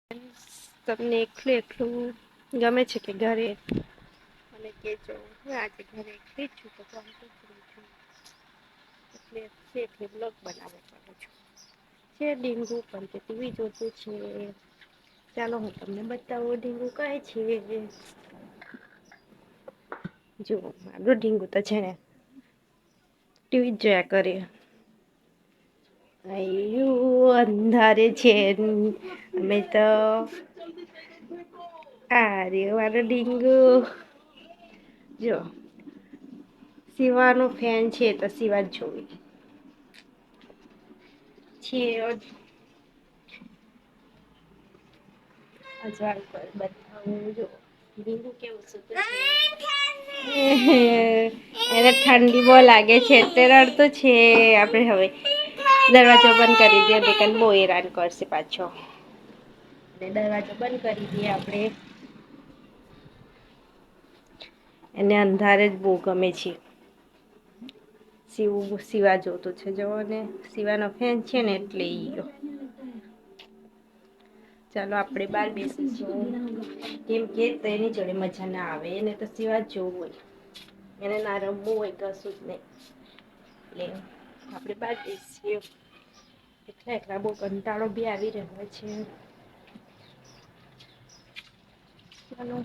તમને એકલું એકલું ગમે છે કે ઘરે અને કેજો હું આજે ઘરે એકલી જ છું તો છું એટલે બ્લોગ બનાવવા પડું છું છે ડીંગુ પણ કે ટીવી જોતું છે ચાલો હું તમને બતાવું ઢીંગું કહે છે જો મારું ઢીંગું તો છે ને ટીવી જ જોયા કરે અયું અંધારે છે અમે તો આરે મારો ડીંગુ જો શિવાનું ફેન છે તો શિવા જ જોવી છે અજવાળું પર બતાવું જો ડીંગુ કેવું સૂતું છે એને ઠંડી બહુ લાગે છે તે રડતો છે આપણે હવે દરવાજો બંધ કરી દે બેન બહુ હેરાન કરશે પાછો દરવાજો બંધ કરી દઈએ આપણે એને અંધારે જ બહુ ગમે છે સિવા જોતું છે જવો ને સિવાનો ફેન છે ને એટલે ઈ ચાલો આપણે બહાર બેસીશું કેમ કે તો એની જોડે મજા ના આવે એને તો સિવા જ જોવું હોય એને ના રમવું હોય કશું જ નહીં એટલે આપણે બહાર બેસીએ એકલા બહુ કંટાળો બી આવી રહ્યો છે ચાલો